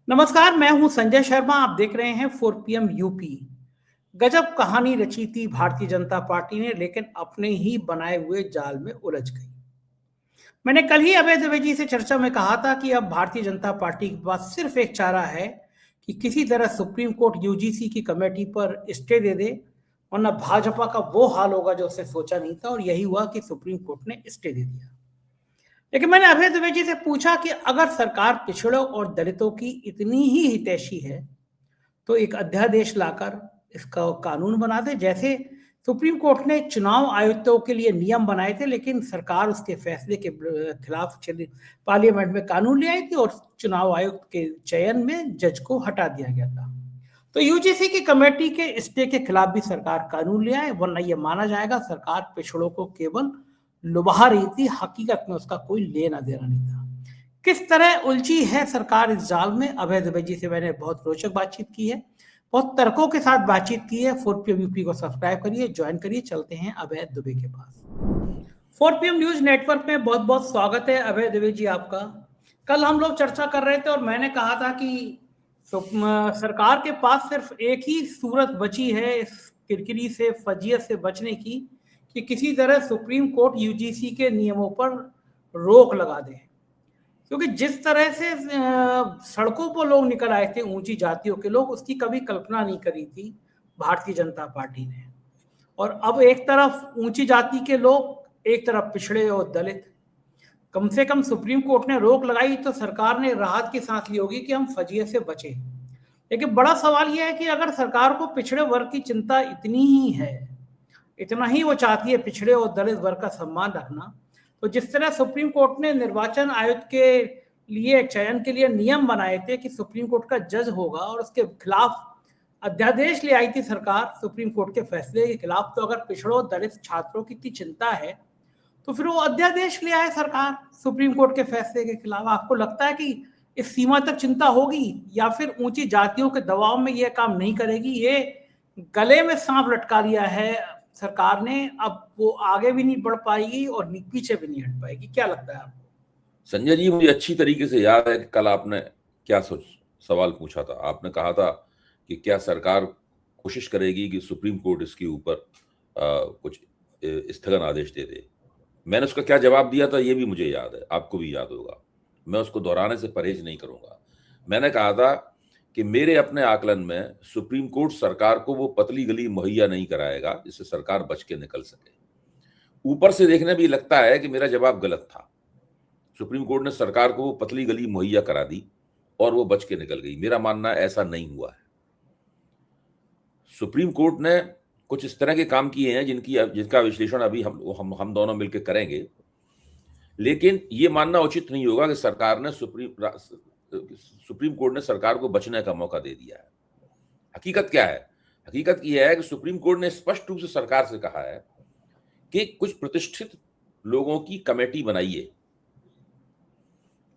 नमस्कार, मैं हूं संजय शर्मा। आप देख रहे हैं 4 PM यूपी। गजब कहानी रची थी भारतीय जनता पार्टी ने, लेकिन अपने ही बनाए हुए जाल में उलझ गई। मैंने कल ही अभय द्विवेदी से चर्चा में कहा था कि अब भारतीय जनता पार्टी के पास सिर्फ एक चारा है कि किसी तरह सुप्रीम कोर्ट यूजीसी की कमेटी पर स्टे दे दे, वरना भाजपा का वो हाल होगा जो उसने सोचा नहीं था। और यही हुआ कि सुप्रीम कोर्ट ने स्टे दे दिया। लेकिन मैंने अभय द्विवेदी से पूछा कि अगर सरकार पिछड़ों और दलितों की इतनी ही हितैषी है तो एक अध्यादेश लाकर इसका कानून बना दे, जैसे सुप्रीम कोर्ट ने चुनाव आयुक्तों के लिए नियम बनाए थे, लेकिन सरकार उसके फैसले के खिलाफ चली, पार्लियामेंट में कानून ले आई थी और चुनाव आयुक्त के चयन में जज को हटा दिया गया था। तो यूजीसी की कमेटी के स्टे के खिलाफ भी सरकार कानून ले आए, वरना यह माना जाएगा सरकार पिछड़ों को केवल लुभा रही थी, हकीकत में उसका कोई लेना देना नहीं था। किस तरह उलझी है सरकार इस जाल में, अभय द्विवेदी से मैंने बहुत रोचक बातचीत की है, बहुत तर्कों के साथ बातचीत की है। 4PM यूपी को सब्सक्राइब करिए, ज्वाइन करिए। चलते हैं अभय दुबे के पास। 4PM न्यूज नेटवर्क में बहुत बहुत स्वागत है अभय द्विवेदी आपका। कल हम लोग चर्चा कर रहे थे और मैंने कहा था कि सरकार के पास सिर्फ एक ही सूरत बची है इस किरकिरी से, फजीयत से बचने की, कि किसी तरह सुप्रीम कोर्ट यूजीसी के नियमों पर रोक लगा दे। क्योंकि जिस तरह से सड़कों पर लोग निकल आए थे, ऊंची जातियों के लोग, उसकी कभी कल्पना नहीं करी थी भारतीय जनता पार्टी ने। और अब एक तरफ ऊंची जाति के लोग, एक तरफ पिछड़े और दलित। कम से कम सुप्रीम कोर्ट ने रोक लगाई तो सरकार ने राहत की सांस ली होगी कि हम फजीयत से बचे। लेकिन बड़ा सवाल यह है कि अगर सरकार को पिछड़े वर्ग की चिंता इतनी ही है, इतना ही वो चाहती है पिछड़े और दलित वर्ग का सम्मान रखना, तो जिस तरह सुप्रीम कोर्ट ने निर्वाचन आयुक्त के लिए चयन के लिए नियम बनाए थे कि सुप्रीम कोर्ट का जज होगा, और उसके खिलाफ अध्यादेश ले आई थी सरकार सुप्रीम कोर्ट के फैसले के खिलाफ, तो अगर पिछड़ों दलित छात्रों की इतनी चिंता है तो फिर वो अध्यादेश ले आए सरकार सुप्रीम कोर्ट के फैसले के खिलाफ। आपको लगता है कि इस सीमा तक चिंता होगी, या फिर ऊंची जातियों के दबाव में यह काम नहीं करेगी? ये गले में सांप लटका लिया है सरकार ने, अब वो आगे भी नहीं बढ़ पाएगी और पीछे भी नहीं हट पाएगी। क्या लगता है आपको? संजय जी, मुझे अच्छी तरीके से याद है कि कल आपने क्या सवाल पूछा था। आपने कहा था कि क्या सरकार कोशिश करेगी कि सुप्रीम कोर्ट इसके ऊपर कुछ स्थगन आदेश दे दे। मैंने उसका क्या जवाब दिया था ये भी मुझे याद है, आपको भी याद होगा। मैं उसको दोहराने से परहेज नहीं करूंगा। मैंने कहा था कि मेरे अपने आकलन में सुप्रीम कोर्ट सरकार को वो पतली गली मुहैया नहीं कराएगा जिससे सरकार बच के निकल सके। ऊपर से देखने भी लगता है कि मेरा जवाब गलत था। सुप्रीम कोर्ट ने सरकार को वो पतली गली मुहैया करा दी और वो बच के निकल गई। मेरा मानना ऐसा नहीं हुआ है। सुप्रीम कोर्ट ने कुछ इस तरह के काम किए हैं जिनका विश्लेषण अभी हम दोनों मिलकर करेंगे। लेकिन ये मानना उचित नहीं होगा कि सरकार ने सुप्रीम कोर्ट ने सरकार को बचने का मौका दे दिया है। हकीकत क्या है? हकीकत यह है कि सुप्रीम कोर्ट ने स्पष्ट रूप से सरकार से कहा है कि कुछ प्रतिष्ठित लोगों की कमेटी बनाइए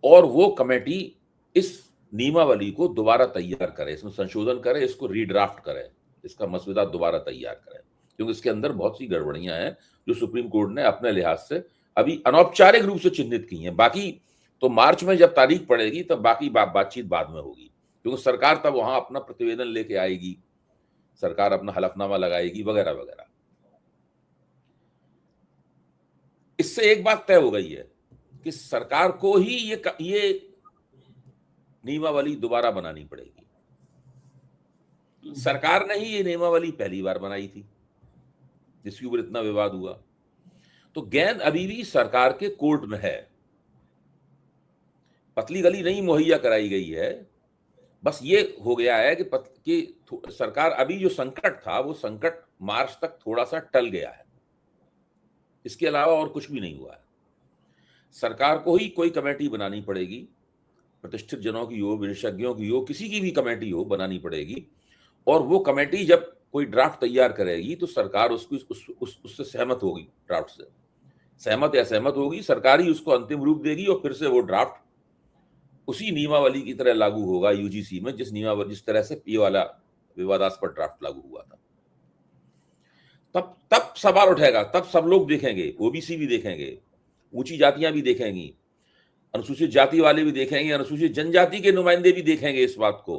और वो कमेटी इस नियमावली को दोबारा तैयार करे, इसमें संशोधन करे, इसको रीड्राफ्ट करे, इसका मसौदा दोबारा तैयार करे, क्योंकि इसके अंदर बहुत सी गड़बड़ियां हैं जो सुप्रीम कोर्ट ने अपने लिहाज से अभी अनौपचारिक रूप से चिन्हित की हैं। बाकी तो मार्च में जब तारीख पड़ेगी तब बाकी बातचीत बाद में होगी, क्योंकि सरकार तब वहां अपना प्रतिवेदन लेके आएगी, सरकार अपना हलफनामा लगाएगी वगैरह वगैरह। इससे एक बात तय हो गई है कि सरकार को ही ये नियमावली दोबारा बनानी पड़ेगी। सरकार ने ही ये नियमावली पहली बार बनाई थी जिसके ऊपर इतना विवाद हुआ। तो गेंद अभी भी सरकार के कोर्ट में है। पतली गली नहीं मुहैया कराई गई है। बस ये हो गया है कि सरकार अभी जो संकट था वो संकट मार्च तक थोड़ा सा टल गया है। इसके अलावा और कुछ भी नहीं हुआ है। सरकार को ही कोई कमेटी बनानी पड़ेगी, प्रतिष्ठित जनों की हो, विशेषज्ञों की हो, किसी की भी कमेटी हो, बनानी पड़ेगी। और वो कमेटी जब कोई ड्राफ्ट तैयार करेगी तो सरकार उससे सहमत होगी। ड्राफ्ट से सहमत या सहमत होगी, सरकार ही उसको अंतिम रूप देगी और फिर से वो ड्राफ्ट उसी नियमावली की तरह लागू होगा यूजीसी में, जिस तरह से ये वाला विवादास्पद ड्राफ्ट लागू हुआ था। तब सवाल उठेगा, तब सब लोग देखेंगे, ओबीसी भी देखेंगे, ऊंची जातियां भी देखेंगी अनुसूचित जाति वाले भी देखेंगे, अनुसूचित जनजाति के नुमाइंदे भी देखेंगे इस बात को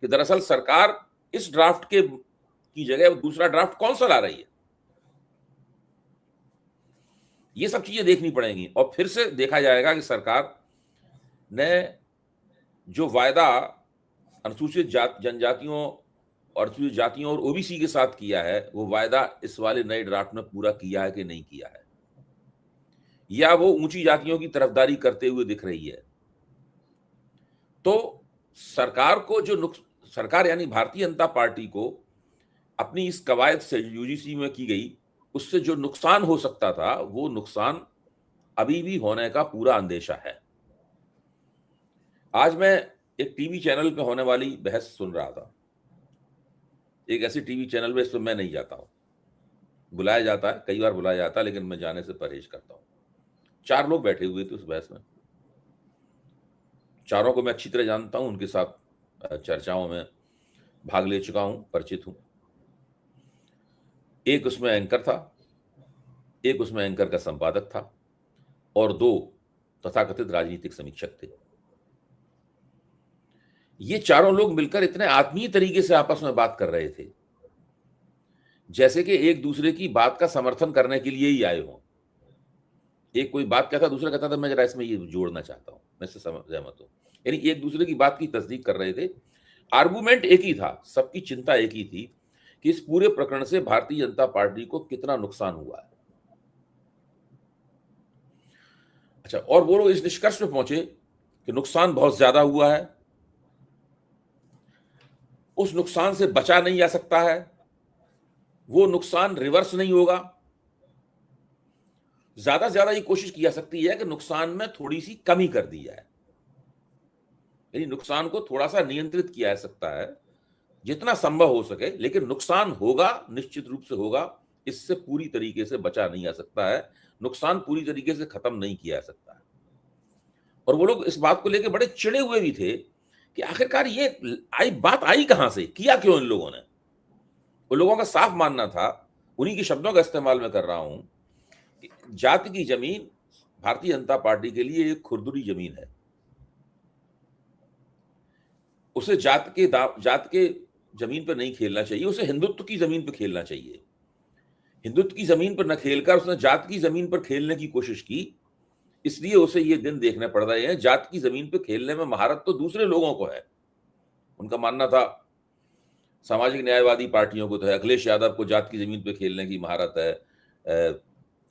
कि दरअसल सरकार इस ड्राफ्ट के की जगह दूसरा ड्राफ्ट कौन सा ला रही है। ये सब चीजें देखनी पड़ेंगी और फिर से देखा जाएगा कि सरकार ने जो वायदा अनुसूचित जनजातियों और अनुसूचित जातियों और ओबीसी के साथ किया है, वो वायदा इस वाले नए ड्राफ्ट में पूरा किया है कि नहीं किया है, या वो ऊंची जातियों की तरफदारी करते हुए दिख रही है। तो सरकार को जो सरकार यानी भारतीय जनता पार्टी को अपनी इस कवायद से यूजीसी में की गई उससे जो नुकसान हो सकता था, वो नुकसान अभी भी होने का पूरा अंदेशा है। आज मैं एक टीवी चैनल पे होने वाली बहस सुन रहा था। एक ऐसे टीवी चैनल पे, इस पर मैं नहीं जाता हूं, बुलाया जाता है, कई बार बुलाया जाता है, लेकिन मैं जाने से परहेज करता हूं। 4 लोग बैठे हुए थे उस बहस में। चारों को मैं अच्छी तरह जानता हूं, उनके साथ चर्चाओं में भाग ले चुका हूं, परिचित हूं। एक उसमें एंकर था, एक उसमें एंकर का संपादक था और 2 तथाकथित राजनीतिक समीक्षक थे। ये चारों लोग मिलकर इतने आत्मीय तरीके से आपस में बात कर रहे थे जैसे कि एक दूसरे की बात का समर्थन करने के लिए ही आए हों। एक कोई बात कहता, दूसरा कहता था मैं जरा इसमें ये जोड़ना चाहता हूं, मैं इससे सहमत हूं। यानी एक दूसरे की बात की तस्दीक कर रहे थे। आर्गुमेंट एक ही था, सबकी चिंता एक ही थी कि इस पूरे प्रकरण से भारतीय जनता पार्टी को कितना नुकसान हुआ है। अच्छा, और वो लोग इस निष्कर्ष पे पहुंचे कि नुकसान बहुत ज्यादा हुआ है, उस नुकसान से बचा नहीं जा सकता है, वो नुकसान रिवर्स नहीं होगा। ज्यादा से ज्यादा ये कोशिश की जा सकती है कि नुकसान में थोड़ी सी कमी कर दी जाए, यानी नुकसान को थोड़ा सा नियंत्रित किया जा सकता है जितना संभव हो सके, लेकिन नुकसान होगा, निश्चित रूप से होगा। इससे पूरी तरीके से बचा नहीं जा सकता है, नुकसान पूरी तरीके से खत्म नहीं किया जा सकता है। और वो लोग इस बात को लेकर बड़े चिड़े हुए भी थे कि आखिरकार ये बात आई कहां से, किया क्यों इन लोगों ने। उन लोगों का साफ मानना था, उन्हीं के शब्दों का इस्तेमाल मैं कर रहा हूं, कि जाति की जमीन भारतीय जनता पार्टी के लिए एक खुरदुरी जमीन है। उसे जात के जमीन पर नहीं खेलना चाहिए, उसे हिंदुत्व की जमीन पर खेलना चाहिए। हिंदुत्व की जमीन पर न खेलकर उसने जात की जमीन पर खेलने की कोशिश की, इसलिए उसे ये दिन देखने पड़ रहे हैं। जात की जमीन पर खेलने में महारत तो दूसरे लोगों को है। उनका मानना था, सामाजिक न्यायवादी पार्टियों को तो है, अखिलेश यादव को जात की जमीन पर खेलने की महारत है,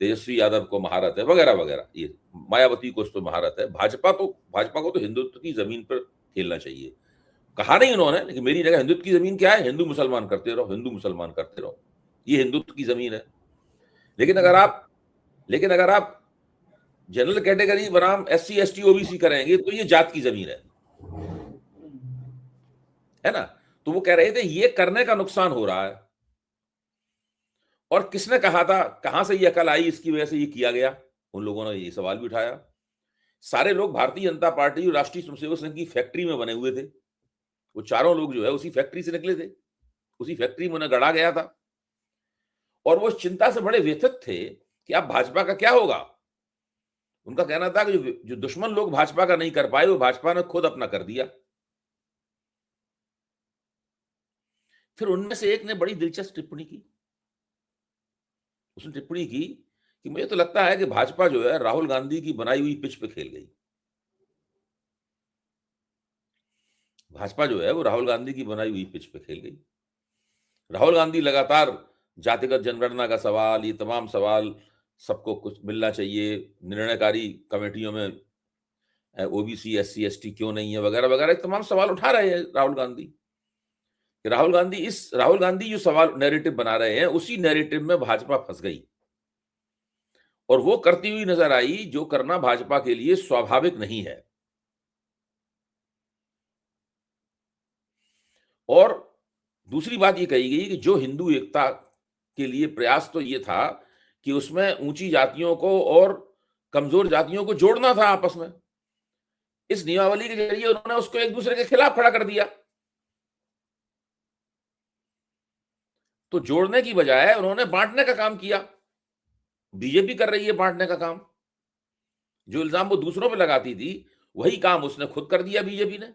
तेजस्वी यादव को महारत है, वगैरह वगैरह, ये मायावती को उस पर महारत है। भाजपा को तो हिंदुत्व की जमीन पर खेलना चाहिए। कहा नहीं उन्होंने, लेकिन मेरी जगह हिंदुत्व की जमीन क्या है, हिंदू मुसलमान करते रहो, हिंदू मुसलमान करते रहो, ये हिंदुत्व की जमीन है। लेकिन अगर आप जनरल कैटेगरी बनाम SC ST OBC करेंगे तो ये जात की जमीन है ना। तो वो कह रहे थे ये करने का नुकसान हो रहा है। और किसने कहा था, कहां से ये अकल आई इसकी वजह से ये किया गया, उन लोगों ने ये सवाल भी उठाया। सारे लोग भारतीय जनता पार्टी और राष्ट्रीय स्वयंसेवक संघ की फैक्ट्री में बने हुए थे। वो चारों लोग जो है उसी फैक्ट्री से निकले थे, उसी फैक्ट्री में उन्हें गढ़ा गया था। और वो चिंता से बड़े व्यथित थे कि अब भाजपा का क्या होगा। उनका कहना था कि जो दुश्मन लोग भाजपा का नहीं कर पाए, वो भाजपा ने खुद अपना कर दिया। फिर उनमें से एक ने बड़ी दिलचस्प टिप्पणी की। उसने टिप्पणी की कि मुझे तो लगता है कि भाजपा जो है राहुल गांधी की बनाई हुई पिच पे खेल गई। भाजपा जो है वो राहुल गांधी की बनाई हुई पिच पे खेल गई। राहुल गांधी लगातार जातिगत जनगणना का सवाल, ये तमाम सवाल, सबको कुछ मिलना चाहिए, निर्णयकारी कमेटियों में OBC SC ST क्यों नहीं है, वगैरह वगैरह तमाम सवाल उठा रहे हैं राहुल गांधी। राहुल गांधी जो सवाल नैरेटिव बना रहे हैं, उसी नैरेटिव में भाजपा फंस गई और वो करती हुई नजर आई जो करना भाजपा के लिए स्वाभाविक नहीं है। और दूसरी बात ये कही गई कि जो हिंदू एकता के लिए प्रयास तो ये था कि उसमें ऊंची जातियों को और कमजोर जातियों को जोड़ना था आपस में। इस नियमावली के जरिए उन्होंने उसको एक दूसरे के खिलाफ खड़ा कर दिया। तो जोड़ने की बजाय उन्होंने बांटने का काम किया। बीजेपी कर रही है बांटने का काम। जो इल्जाम वो दूसरों पे लगाती थी, वही काम उसने खुद कर दिया बीजेपी ने।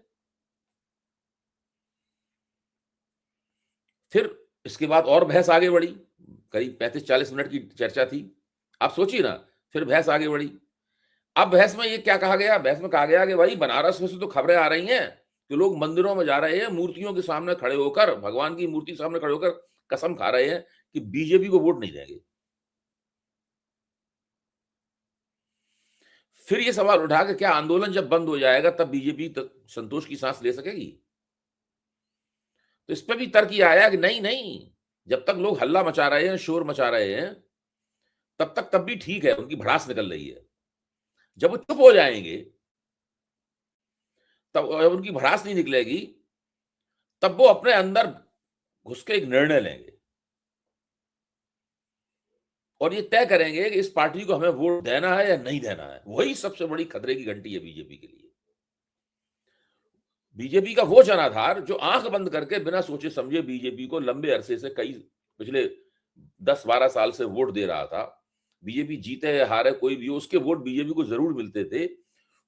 फिर इसके बाद और बहस आगे बढ़ी, करीब 35-40 मिनट की चर्चा थी। आप सोचिए ना, फिर बहस आगे बढ़ी। अब बहस में ये क्या कहा गया? बहस में कहा गया कि भाई बनारस में से तो खबरें आ रही हैं कि लोग मंदिरों में जा रहे हैं, मूर्तियों के सामने खड़े होकर, भगवान की मूर्ति सामने खड़े होकर कसम खा रहे हैं कि बीजेपी को वोट नहीं देंगे। फिर ये सवाल उठा कि क्या आंदोलन जब बंद हो जाएगा तब बीजेपी संतोष की सांस ले सकेगी? तो इस पे भी तर्क ये आया कि नहीं नहीं, जब तक लोग हल्ला मचा रहे हैं, शोर मचा रहे हैं, तब भी ठीक है, उनकी भड़ास निकल रही है। जब वो चुप हो जाएंगे, तब जब उनकी भड़ास नहीं निकलेगी, तब वो अपने अंदर घुस के एक निर्णय लेंगे और ये तय करेंगे कि इस पार्टी को हमें वोट देना है या नहीं देना है। वही सबसे बड़ी खतरे की घंटी है बीजेपी के लिए। बीजेपी का वो जनाधार जो आंख बंद करके बिना सोचे समझे बीजेपी को लंबे अरसे से, कई पिछले 10-12 साल से वोट दे रहा था, बीजेपी जीते या हारे कोई भी हो, उसके वोट बीजेपी को जरूर मिलते थे,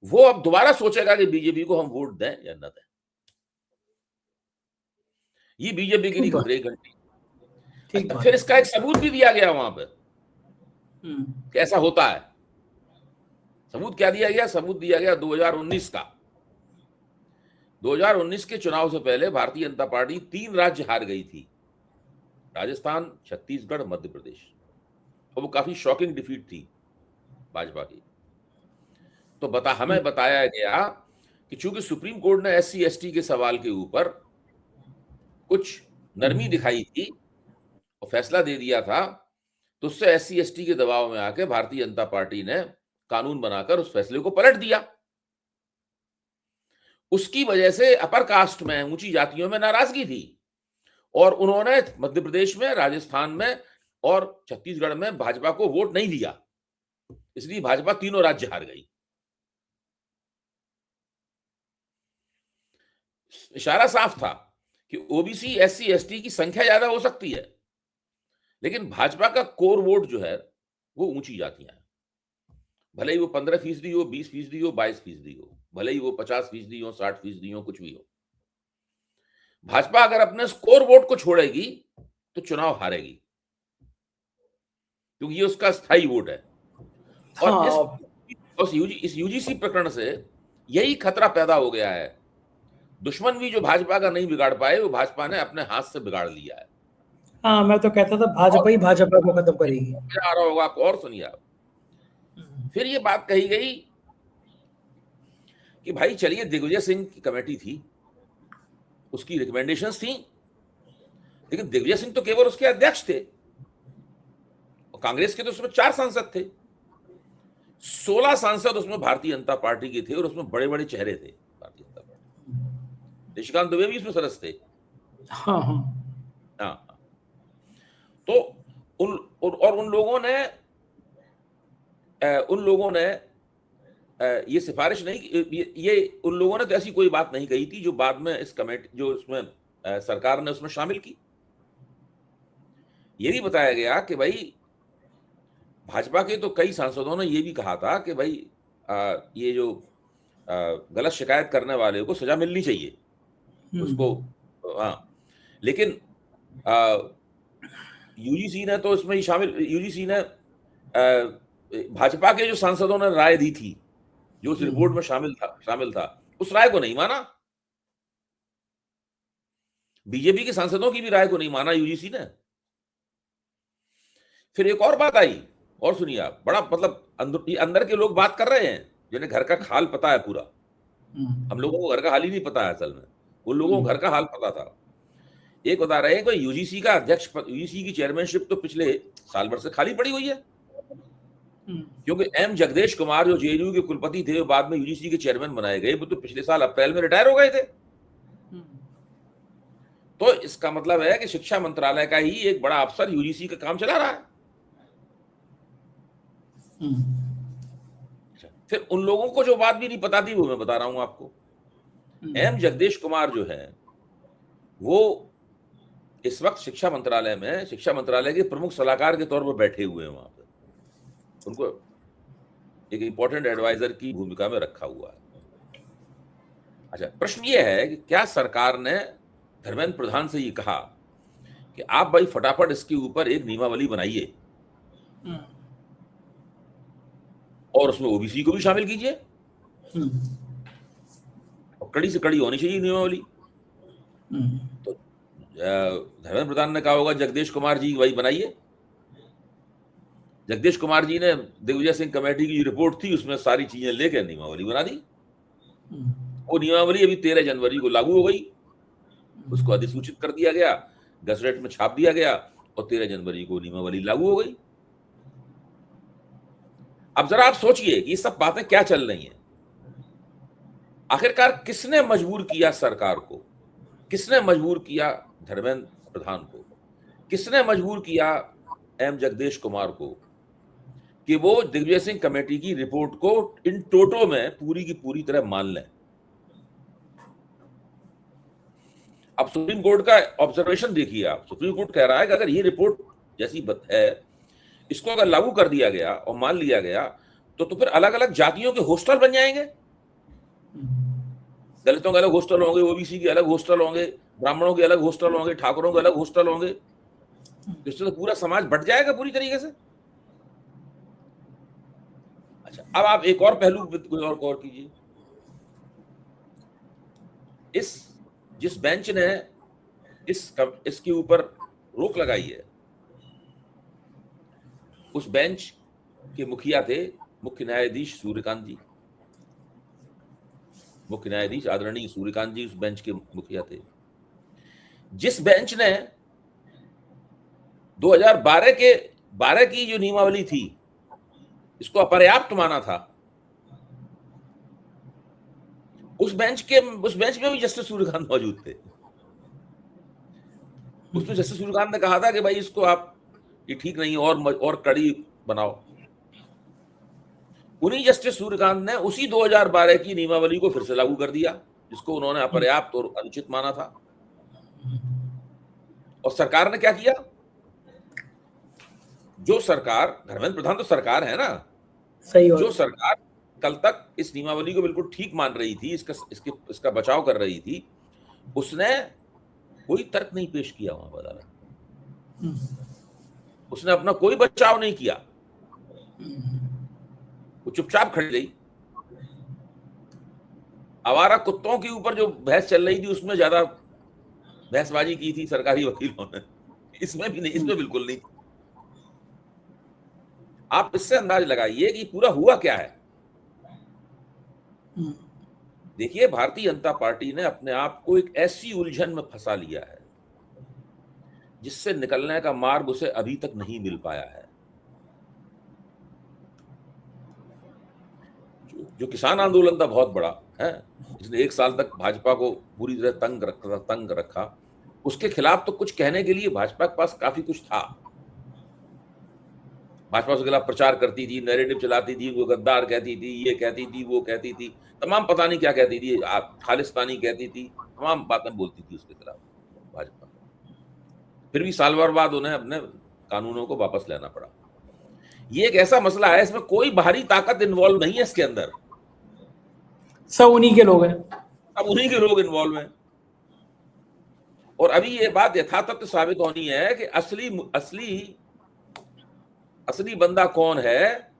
वो अब दोबारा सोचेगा कि बीजेपी को हम वोट दें या न दें। ये बीजेपी के लिए खतरे की घंटी। अच्छा, फिर इसका एक सबूत भी दिया गया वहां पर कि ऐसा होता है। सबूत क्या दिया गया? सबूत दिया गया 2019 का। 2019 के चुनाव से पहले भारतीय जनता पार्टी 3 राज्य हार गई थी, राजस्थान, छत्तीसगढ़, मध्य प्रदेश, और वो काफी शॉकिंग डिफीट थी भाजपा की। तो हमें बताया गया कि चूंकि सुप्रीम कोर्ट ने SC ST के सवाल के ऊपर कुछ नरमी दिखाई थी और फैसला दे दिया था, तो उससे SC ST के दबाव में आके भारतीय जनता पार्टी ने कानून बनाकर उस फैसले को पलट दिया। उसकी वजह से अपर कास्ट में, ऊंची जातियों में नाराजगी थी और उन्होंने मध्य प्रदेश में, राजस्थान में और छत्तीसगढ़ में भाजपा को वोट नहीं दिया, इसलिए भाजपा तीनों राज्य हार गई। इशारा साफ था कि OBC SC ST की संख्या ज्यादा हो सकती है, लेकिन भाजपा का कोर वोट जो है वो ऊंची जातियां हैं। भले ही वो 15% हो, 20% हो, 22% हो, भले ही वो 50% हो, 60% हो, कुछ भी हो, भाजपा अगर अपने स्कोर वोट को छोड़ेगी तो चुनाव हारेगी, क्योंकि ये उसका स्थायी वोट है। और इस UGC प्रकरण से यही खतरा पैदा हो गया है। दुश्मन भी जो भाजपा का नहीं बिगाड़ पाए, वो भाजपा ने अपने हाथ से बिगाड़ लिया है। हाँ, मैं तो कहता था भाजपा ही भाजपा को खत्म करेगी। आ रहा होगा आपको, और सुनिए आप। फिर ये बात कही गई कि भाई चलिए, दिग्विजय सिंह की कमेटी थी, उसकी रिकमेंडेशंस थी, लेकिन दिग्विजय सिंह तो केवल उसके अध्यक्ष थे और कांग्रेस के तो उसमें 4 सांसद थे। 16 सांसद उसमें भारतीय जनता पार्टी के थे और उसमें बड़े बड़े चेहरे थे भारतीय जनता पार्टी। निशिकांत दुबे भी उसमें सदस्य थे। हाँ हाँ हाँ। तो उन लोगों ने ये सिफारिश नहीं, ये उन लोगों ने तो ऐसी कोई बात नहीं कही थी जो बाद में इस कमेटी, जो उसमें सरकार ने उसमें शामिल की। ये भी बताया गया कि भाई भाजपा के तो कई सांसदों ने ये भी कहा था कि भाई ये जो गलत शिकायत करने वाले को सजा मिलनी चाहिए उसको। हाँ, लेकिन UGC ने तो इसमें शामिल, UGC ने भाजपा के जो सांसदों ने राय दी थी, जो उस रिपोर्ट में शामिल था, उस राय को नहीं माना। बीजेपी के सांसदों की भी राय को नहीं माना UGC ने। फिर एक और बात आई, और सुनिए आप, बड़ा मतलब अंदर के लोग बात कर रहे हैं जिन्हें घर का हाल पता है पूरा। हम लोगों को घर का हाल ही नहीं पता है असल में, उन लोगों को घर का हाल पता था। एक बता रहे हैं कि UGC का अध्यक्ष, UGC की चेयरमैनशिप तो पिछले साल भर से खाली पड़ी हुई है, क्योंकि M जगदेश कुमार जो JNU के कुलपति थे, वो बाद में UGC के चेयरमैन बनाए गए, वो तो पिछले साल अप्रैल में रिटायर हो गए थे। तो इसका मतलब है कि शिक्षा मंत्रालय का ही एक बड़ा अफसर UGC का काम चला रहा है। फिर उन लोगों को जो बात भी नहीं पता थी, वो मैं बता रहा हूं आपको। M जगदेश कुमार जो है, वो इस वक्त शिक्षा मंत्रालय के प्रमुख सलाहकार के तौर पर बैठे हुए हैं वहां पर। उनको एक इंपॉर्टेंट एडवाइजर की भूमिका में रखा हुआ है। अच्छा, प्रश्न ये है कि क्या सरकार ने धर्मेंद्र प्रधान से ये कहा कि आप भाई फटाफट इसके ऊपर एक नियमावली बनाइए और उसमें ओबीसी को भी शामिल कीजिए और कड़ी से कड़ी होनी चाहिए नियमावली। तो धर्मेंद्र प्रधान ने कहा होगा जगदीश कुमार जी वही बनाइए। जगदीश कुमार जी ने दिग्विजय सिंह कमेटी की रिपोर्ट थी, उसमें सारी चीजें लेकर नियमावली बना दी। वो नियमावली अभी 13 जनवरी को लागू हो गई, उसको अधिसूचित कर दिया गया, गजटेट में छाप दिया गया और 13 जनवरी को नियमावली लागू हो गई। अब जरा आप सोचिए कि ये सब बातें क्या चल रही हैं। आखिरकार किसने मजबूर किया सरकार को, किसने मजबूर किया धर्मेंद्र प्रधान को, किसने मजबूर किया एम जगदीश कुमार को कि वो दिग्विजय सिंह कमेटी की रिपोर्ट को इन टोटो में पूरी की पूरी तरह मान लें। अब सुप्रीम कोर्ट का ऑब्जर्वेशन देखिए आप। सुप्रीम कोर्ट कह रहा है कि अगर ये रिपोर्ट जैसी है इसको अगर लागू कर दिया गया और मान लिया गया तो फिर अलग अलग जातियों के हॉस्टल बन जाएंगे। दलितों के अलग हॉस्टल होंगे, ओबीसी के अलग हॉस्टल होंगे, ब्राह्मणों के अलग हॉस्टल होंगे, ठाकुरों के अलग हॉस्टल होंगे। इससे तो पूरा समाज बट जाएगा पूरी तरीके से। अच्छा, अब आप एक और पहलू कोई और गौर कीजिए। जिस बेंच ने इसके ऊपर रोक लगाई है, उस बेंच के मुखिया थे मुख्य न्यायाधीश सूर्यकांत जी। मुख्य न्यायाधीश आदरणीय सूर्यकांत जी उस बेंच के मुखिया थे। जिस बेंच ने 2012 की जो नियमावली थी इसको अपर्याप्त माना था, उस बेंच में भी जस्टिस सूर्यकांत मौजूद थे। उसमें जस्टिस सूर्यकांत ने कहा था कि भाई इसको आप ये ठीक नहीं और कड़ी बनाओ। उन्हीं जस्टिस सूर्यकांत ने उसी 2012 की नियमावली को फिर से लागू कर दिया जिसको उन्होंने अपर्याप्त और अनुचित माना था। और सरकार ने क्या किया? जो सरकार, धर्मेंद्र प्रधान तो सरकार है ना, सही जो सरकार कल तक इस नियमावली को बिल्कुल ठीक मान रही थी, इसका बचाव कर रही थी, उसने कोई तर्क नहीं पेश किया वहां पर अदालत। उसने अपना कोई बचाव नहीं किया, वो चुपचाप खड़ी रही। आवारा कुत्तों के ऊपर जो बहस चल रही थी उसमें ज्यादा बहसबाजी की थी सरकारी वकीलों ने, इसमें भी नहीं, इसमें बिल्कुल नहीं। आप इससे अंदाज लगाइए कि पूरा हुआ क्या है। देखिए, भारतीय जनता पार्टी ने अपने आप को एक ऐसी उलझन में फंसा लिया है जिससे निकलने का मार्ग उसे अभी तक नहीं मिल पाया है। जो किसान आंदोलन था बहुत बड़ा है, जिसने 1 साल तक भाजपा को पूरी तरह तंग रखा, उसके खिलाफ तो कुछ कहने के लिए भाजपा के पास काफी कुछ था। भाजपा उसके खिलाफ प्रचार करती थी, नैरेटिव चलाती थी, वो गद्दार कहती थी, ये कहती थी, वो कहती थी, तमाम पता नहीं क्या कहती थी, खालिस्तानी कहती थी, तमाम बातें बोलती थी उसके खिलाफ भाजपा। फिर भी साल भर बाद उन्हें अपने कानूनों को वापस लेना पड़ा। ये एक ऐसा मसला है, इसमें कोई बाहरी ताकत इन्वॉल्व नहीं है, इसके अंदर सब उन्हीं के लोग हैं, अब उन्हीं के लोग इन्वॉल्व हैं। और अभी ये बात यथातथ साबित होनी है कि असली बंदा कौन है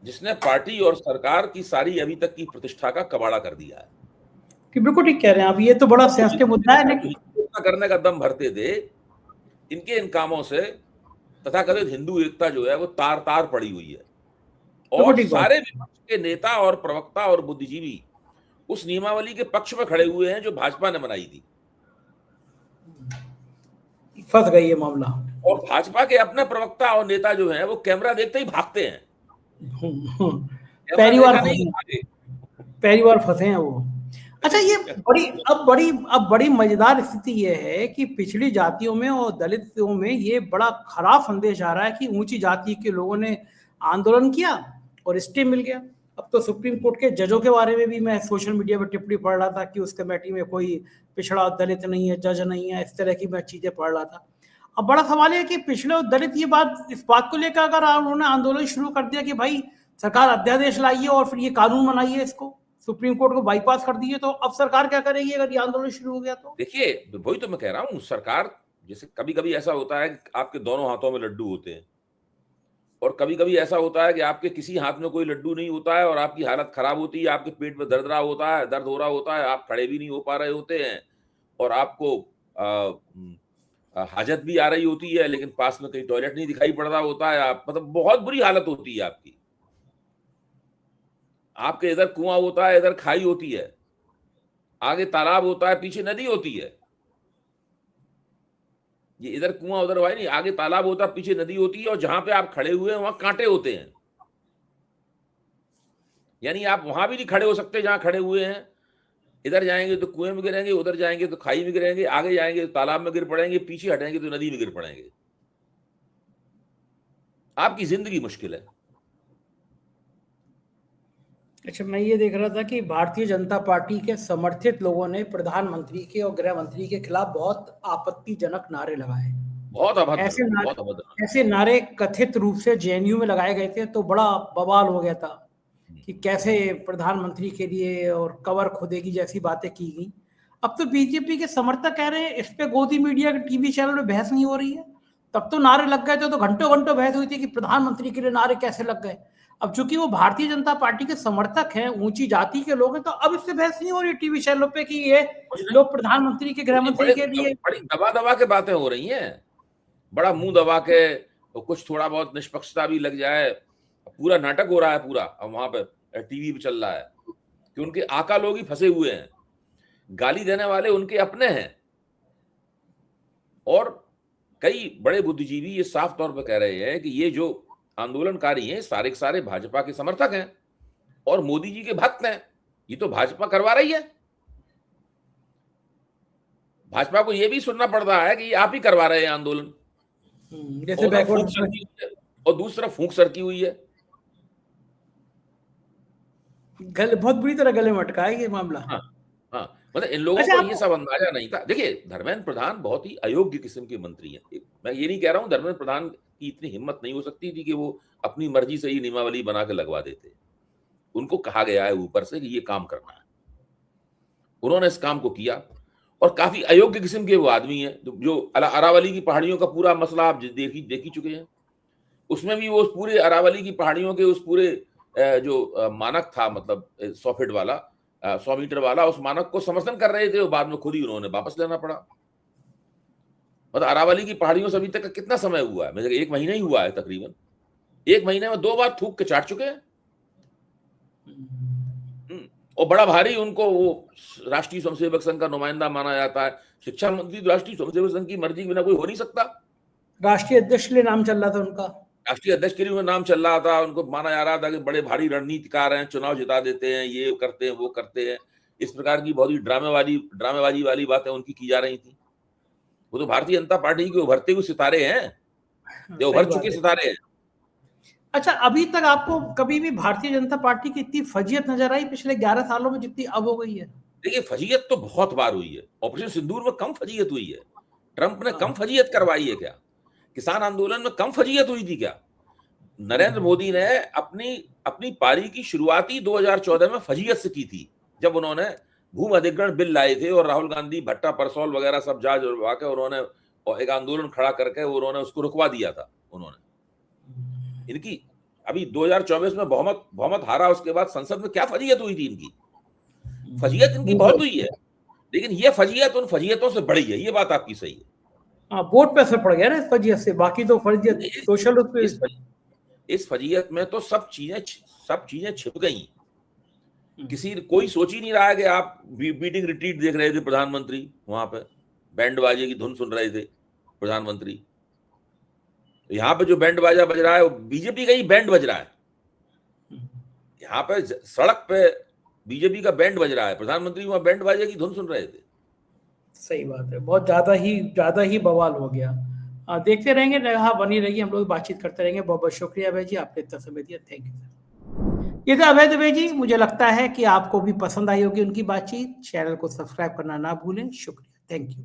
जिसने पार्टी और सरकार की सारी अभी तक की प्रतिष्ठा का कबाड़ा कर दिया है। कि बिल्कुल ठीक कह रहे हैं आप, ये तो बड़ा सेंसिटिव मुद्दा है। करने का दम भरते थे, इनके इन कामों से तथाकथित हिंदू एकता जो है वो तार पड़ी हुई है। और सारे विपक्ष के नेता और प्रवक्ता और बुद्धिजीवी उस नियमावली के पक्ष में खड़े हुए हैं जो भाजपा ने बनाई थी। फंस गई ये मामला। और भाजपा के अपने प्रवक्ता और नेता जो हैं वो कैमरा देखते ही भागते हैं। पहली बार फंसे हैं वो। अच्छा, ये बड़ी मजेदार स्थिति ये है कि पिछड़ी जातियों में और दलितों में ये बड़ा खराब संदेश आ रहा है कि ऊंची जाति के लोगों ने आंदोलन किया और स्टे मिल गया। अब तो सुप्रीम कोर्ट के जजों के बारे में भी मैं सोशल मीडिया पर टिप्पणी पढ़ रहा था कि उस कमेटी में कोई पिछड़ा दलित नहीं है, जज नहीं है, इस तरह की मैं चीजें पढ़ रहा था। अब बड़ा सवाल है कि पिछड़े और दलित इस बात को लेकर अगर उन्होंने आंदोलन शुरू कर दिया कि भाई सरकार अध्यादेश लाई है और फिर ये कानून बनाई है, इसको सुप्रीम कोर्ट को बाईपास कर दिए, तो अब सरकार क्या करेगी अगर ये आंदोलन शुरू हो गया तो? देखिए, वही तो मैं कह रहा हूं, सरकार, जैसे कभी कभी ऐसा होता है कि आपके दोनों हाथों में लड्डू होते हैं, और कभी कभी ऐसा होता है कि आपके किसी हाथ में कोई लड्डू नहीं होता है और आपकी हालत खराब होती है, आपके पेट में दर्द हो रहा होता है, आप खड़े भी नहीं हो पा रहे होते हैं, और आपको हाजत भी आ रही होती है, लेकिन पास में कहीं टॉयलेट नहीं दिखाई पड़ रहा होता है, आप मतलब बहुत बुरी हालत होती है आपकी। आपके इधर कुआं होता है, इधर खाई होती है, आगे तालाब होता है, पीछे नदी होती है। ये इधर कुआं उधर भाई नहीं, आगे तालाब होता है, पीछे नदी होती है, और जहां पे आप खड़े हुए हैं वहां कांटे होते हैं। यानी आप वहां भी नहीं खड़े हो सकते जहां खड़े हुए हैं। इधर जाएंगे तो कुएं में गिरेंगे, उधर जाएंगे तो खाई में गिरेंगे, आगे जाएंगे तो तालाब में गिर पड़ेंगे, पीछे हटेंगे तो नदी में गिर पड़ेंगे। आपकी जिंदगी मुश्किल है। अच्छा, मैं ये देख रहा था कि भारतीय जनता पार्टी के समर्थित लोगों ने प्रधानमंत्री के और गृह मंत्री के खिलाफ बहुत आपत्तिजनक नारे लगाए। बहुत अभद्र, ऐसे बहुत नारे अभद्र। ऐसे नारे कथित रूप से जेएनयू में लगाए गए थे, तो बड़ा बवाल हो गया था कि कैसे प्रधानमंत्री के लिए और कवर खोदेगी जैसी बातें की गई। अब तो बीजेपी के समर्थक कह रहे हैं इस पे गोदी मीडिया के टीवी चैनल में बहस नहीं हो रही है। तब तो नारे लग गए थे, तो घंटों घंटों बहस हुई थी कि प्रधानमंत्री के लिए नारे कैसे लग गए। अब चूंकि वो भारतीय जनता पार्टी के समर्थक हैं, ऊंची जाति के लोग हैं, तो अब इससे बहस नहीं हो रही टीवी चैनलों पे कि ये लोग प्रधानमंत्री के, गृह मंत्री के लिए बड़ी दबा दबा के बातें हो रही हैं, बड़ा मुंह दबा के, तो कुछ थोड़ा बहुत निष्पक्षता भी लग जाए। पूरा नाटक हो रहा है, पूरा वहां पे टीवी पे चल रहा है कि उनके आका लोग ही फंसे हुए हैं, गाली देने वाले उनके अपने हैं। और कई बड़े बुद्धिजीवी ये साफ तौर पर कह रहे हैं कि ये जो आंदोलनकारी हैं सारे के सारे भाजपा के समर्थक हैं और मोदी जी के भक्त हैं। ये तो भाजपा करवा रही है। भाजपा को ये भी सुनना पड़ रहा है कि ये आप ही करवा रहे हैं आंदोलन, जैसे और दूसरा फूंक सरकी हुई है। गले बहुत बुरी तरह गले मटका है ये मामला। हाँ, हाँ, मतलब इन लोगों को ये सब अंदाजा नहीं था। देखिए, धर्मेंद्र प्रधान बहुत ही अयोग्य किस्म के मंत्री हैं। मैं ये नहीं कह रहा हूं धर्मेंद्र प्रधान की इतनी हिम्मत नहीं हो सकती थी कि वो अपनी मर्जी से ही नियमावली बना के लगवा देते। उनको कहा गया है ऊपर से कि ये काम करना है, उन्होंने इस काम को किया, और काफी अयोग्य किस्म के वो आदमी है। जो अरावली की पहाड़ियों का पूरा मसला आप देख ही चुके हैं। उसमें भी वो उस पूरे अरावली की पहाड़ियों के उस पूरे जो मानक था, मतलब 100 फीट वाला, 100 मीटर वाला, उस मानक को समर्थन कर रहे थे, और बाद में खुद ही उन्होंने वापस लेना पड़ा। मतलब अरावली की पहाड़ियों से अभी तक का कितना समय हुआ है? मेरे 1 महीना ही हुआ है तकरीबन। 1 महीने में 2 बार थूक के चाट चुके हैं। और बड़ा भारी उनको वो राष्ट्रीय स्वयंसेवक संघ का नुमाइंदा माना जाता है। शिक्षा मंत्री राष्ट्रीय स्वयंसेवक संघ की मर्जी के बिना कोई हो नहीं सकता। राष्ट्रीय अध्यक्ष के लिए नाम चल रहा था उनका, राष्ट्रीय अध्यक्ष के लिए नाम चल रहा था। उनको माना जा रहा था कि बड़े भारी रणनीतिकार हैं, चुनाव जिता देते हैं, ये करते हैं, वो करते हैं। इस प्रकार की बहुत ही ड्रामेबाजी वाली बातें उनकी की जा रही थी। वो तो भारतीय जनता पार्टी के उभरते हुए सितारे हैं, जो उभर चुके सितारे हैं। अच्छा, अभी तक आपको कभी भी भारतीय जनता पार्टी की इतनी फजीयत नजर आई पिछले 11 सालों में जितनी अब हो गई है? देखिए, फजीयत तो बहुत बार हुई है। ऑपरेशन सिंदूर में कम फजीयत हुई है? ट्रंप ने कम फजीयत करवाई है क्या? किसान आंदोलन में कम फजीयत हुई थी क्या? नरेंद्र मोदी ने अपनी पारी की शुरुआती 2014 में फजीयत से की थी, जब उन्होंने भूमि अधिग्रहण बिल लाए थे और राहुल गांधी, भट्टा, परसौल वगैरह सब जहाज उड़वा के उन्होंने एक आंदोलन खड़ा करके उन्होंने उसको रुकवा दिया था। उन्होंने इनकी अभी 2024 में बहुमत हारा, उसके बाद संसद में क्या फजीयत हुई थी? इनकी फजीयत इनकी बहुत हुई है, लेकिन ये फजीयत उन फजीयतों से बड़ी है। ये बात आपकी सही है। हाँ, वोट पे असर पड़ गया ना इस फजीयत से। बाकी तो फजीयत सोशल इस फजीयत में तो सब चीजें छिप गई। कोई सोच ही नहीं रहा है कि आप मीटिंग रिट्रीट देख रहे थे प्रधानमंत्री, वहां पे बैंड बाजे की धुन सुन रहे थे प्रधानमंत्री। यहाँ पे जो बैंड बाजा बज रहा है वो बीजेपी का ही बैंड बज रहा है। यहाँ पे सड़क पे बीजेपी का बैंड बज रहा है, प्रधानमंत्री वहां बैंड बाजे की धुन सुन रहे थे। सही बात है, बहुत ज्यादा ही बवाल हो गया। देखते रहेंगे, हाँ बनी रहिए, हम लोग बातचीत करते रहेंगे। बहुत बहुत शुक्रिया अभय जी, आपने इतना समय दिया, थैंक यू सर। ये था अभय दुबे जी। मुझे लगता है कि आपको भी पसंद आई होगी उनकी बातचीत। चैनल को सब्सक्राइब करना ना भूलें। शुक्रिया, थैंक यू।